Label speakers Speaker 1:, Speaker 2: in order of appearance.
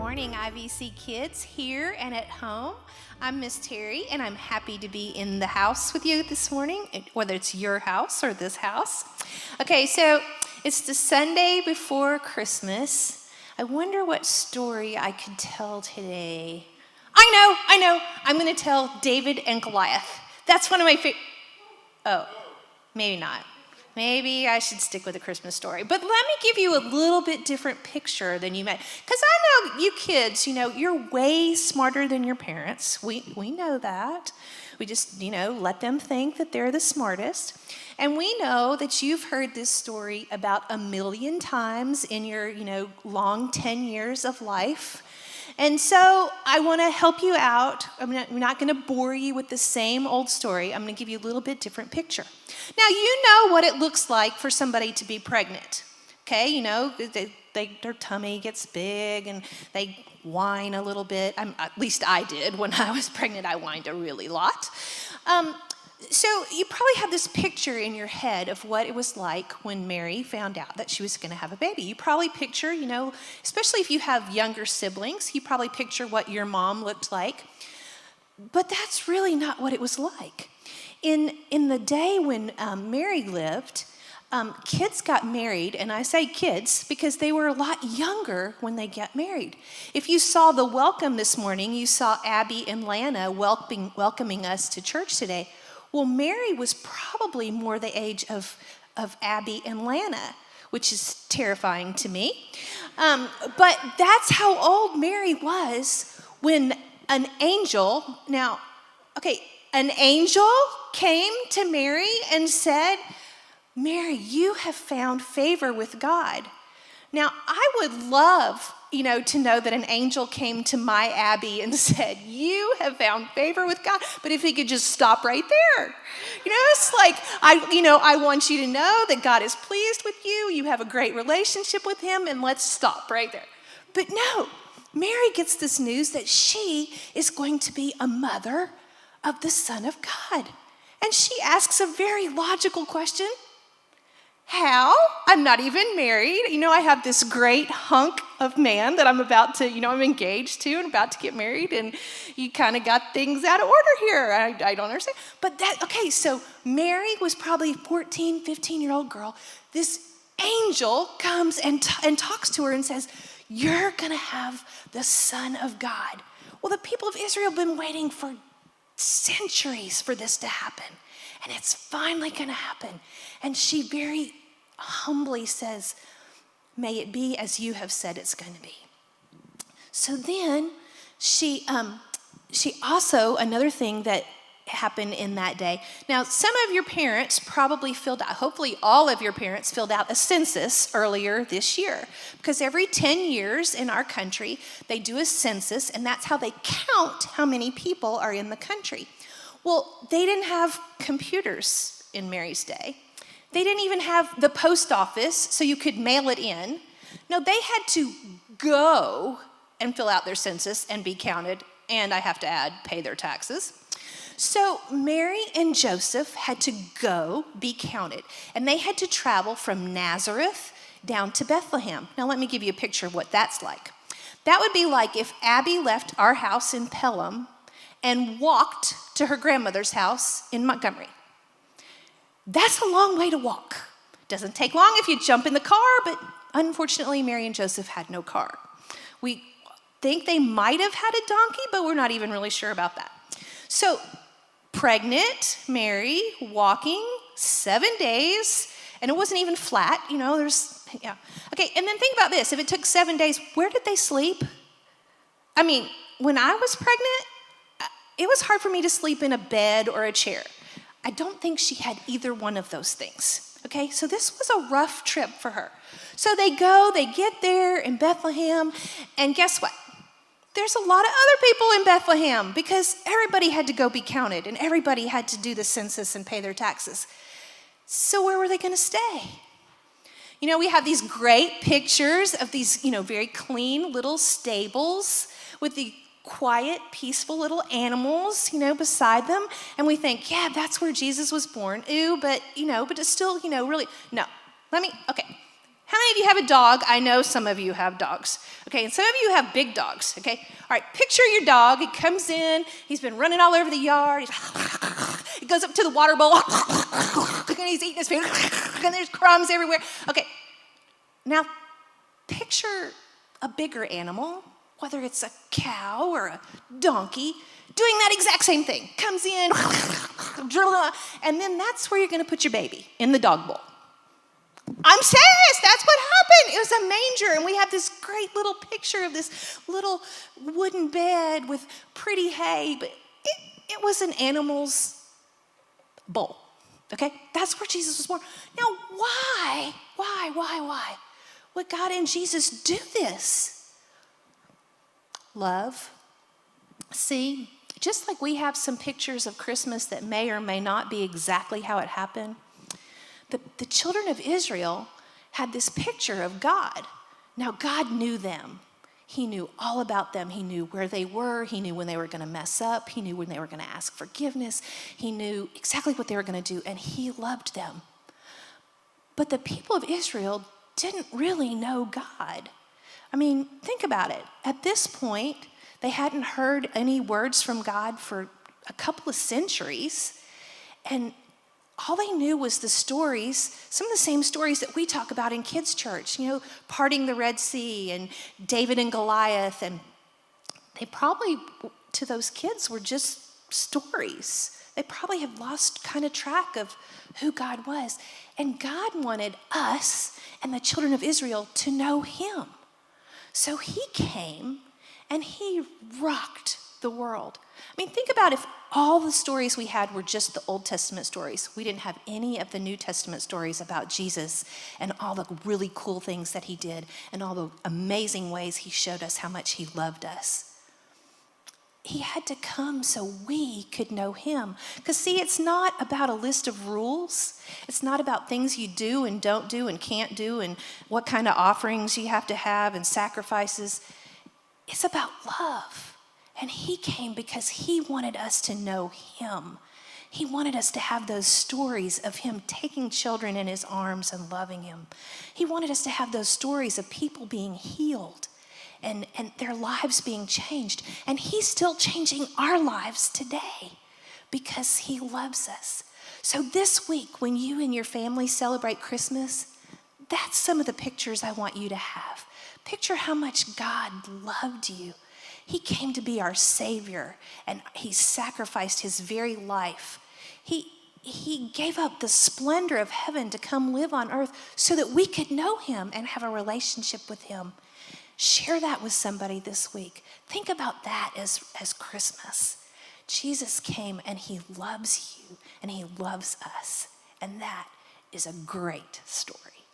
Speaker 1: morning, IVC Kids, here and at home. I'm Miss Teri, and I'm happy to be in the house with you this morning, whether it's your house or this house. Okay, so it's the Sunday before Christmas. I wonder what story I could tell today. I know. I'm going to tell David and Goliath. That's one of my favorite. Oh, maybe not. Maybe I should stick with a Christmas story. But let me give you a little bit different picture than you might. Because I know you kids, you're way smarter than your parents. We know that. We just, let them think that they're the smartest. And we know that you've heard this story about 1 million times in your, long 10 years of life. And so I want to help you out. I'm not going to bore you with the same old story. I'm going to give you a little bit different picture. Now, you know what it looks like for somebody to be pregnant. Okay, their tummy gets big and they whine a little bit. At least I did. When I was pregnant, I whined a really lot. So you probably have this picture in your head of what it was like when Mary found out that she was going to have a baby. You probably picture, especially if you have younger siblings, you probably picture what your mom looked like. But that's really not what it was like. In the day when Mary lived, kids got married, and I say kids because they were a lot younger when they got married. If you saw the welcome this morning, you saw Abby and Lana welcoming us to church today. Well, Mary was probably more the age of Abby and Lana, which is terrifying to me. But that's how old Mary was when an angel came to Mary and said, "Mary, you have found favor with God." Now, I would love, to know that an angel came to my Abby and said, "You have found favor with God." But if he could just stop right there. It's like, I want you to know that God is pleased with you. You have a great relationship with him, and let's stop right there. But no, Mary gets this news that she is going to be a mother of the Son of God. And she asks a very logical question. How? I'm not even married. I have this great hunk of man that I'm about to, I'm engaged to and about to get married, and you kind of got things out of order here. I don't understand. But so Mary was probably a 14, 15-year-old girl. This angel comes and talks to her and says, "You're going to have the Son of God." Well, the people of Israel have been waiting for centuries for this to happen. And it's finally going to happen. And she very humbly says, "May it be as you have said it's going to be." So then she also, another thing that happened in that day. Now, some of your parents probably hopefully all of your parents filled out a census earlier this year. Because every 10 years in our country, they do a census, and that's how they count how many people are in the country. Well, they didn't have computers in Mary's day. They didn't even have the post office so you could mail it in. No, they had to go and fill out their census and be counted, and I have to add, pay their taxes. So Mary and Joseph had to go be counted, and they had to travel from Nazareth down to Bethlehem. Now let me give you a picture of what that's like. That would be like if Abby left our house in Pelham and walked to her grandmother's house in Montgomery. That's a long way to walk. Doesn't take long if you jump in the car, but unfortunately, Mary and Joseph had no car. We think they might have had a donkey, but we're not even really sure about that. So, pregnant Mary, walking 7 days, and it wasn't even flat, Okay, and then think about this. If it took 7 days, where did they sleep? When I was pregnant, it was hard for me to sleep in a bed or a chair. I don't think she had either one of those things, okay? So this was a rough trip for her. So they get there in Bethlehem, and guess what? There's a lot of other people in Bethlehem because everybody had to go be counted, and everybody had to do the census and pay their taxes. So where were they going to stay? We have these great pictures of these, very clean little stables with the quiet, peaceful little animals, beside them. And we think, yeah, that's where Jesus was born. But it's still, really, no. How many of you have a dog? I know some of you have dogs. Okay, and some of you have big dogs, okay? All right, picture your dog. He comes in. He's been running all over the yard. He goes up to the water bowl. And he's eating his food. And there's crumbs everywhere. Okay, now picture a bigger animal, whether it's a cow or a donkey, doing that exact same thing. Comes in, and then that's where you're going to put your baby, in the dog bowl. I'm serious, that's what happened. It was a manger, and we have this great little picture of this little wooden bed with pretty hay, but it was an animal's bowl, okay? That's where Jesus was born. Now, why would God and Jesus do this? Love. See, just like we have some pictures of Christmas that may or may not be exactly how it happened, the children of Israel had this picture of God. Now, God knew them. He knew all about them. He knew where they were. He knew when they were going to mess up. He knew when they were going to ask forgiveness. He knew exactly what they were going to do, and he loved them. But the people of Israel didn't really know God. I mean, think about it. At this point, they hadn't heard any words from God for a couple of centuries, and all they knew was the stories, some of the same stories that we talk about in kids' church, you know, parting the Red Sea and David and Goliath. And they probably, to those kids, were just stories. They probably have lost kind of track of who God was. And God wanted us and the children of Israel to know him. So he came and he rocked the world. I mean, think about if all the stories we had were just the Old Testament stories. We didn't have any of the New Testament stories about Jesus and all the really cool things that he did and all the amazing ways he showed us how much he loved us. He had to come so we could know him. Because see, it's not about a list of rules. It's not about things you do and don't do and can't do and what kind of offerings you have to have and sacrifices. It's about love. And he came because he wanted us to know him. He wanted us to have those stories of him taking children in his arms and loving him. He wanted us to have those stories of people being healed and their lives being changed. And he's still changing our lives today because he loves us. So this week, when you and your family celebrate Christmas, that's some of the pictures I want you to have. Picture how much God loved you. He came to be our Savior, and he sacrificed his very life. He gave up the splendor of heaven to come live on earth so that we could know him and have a relationship with him. Share that with somebody this week. Think about that as Christmas. Jesus came and he loves you and he loves us. And that is a great story.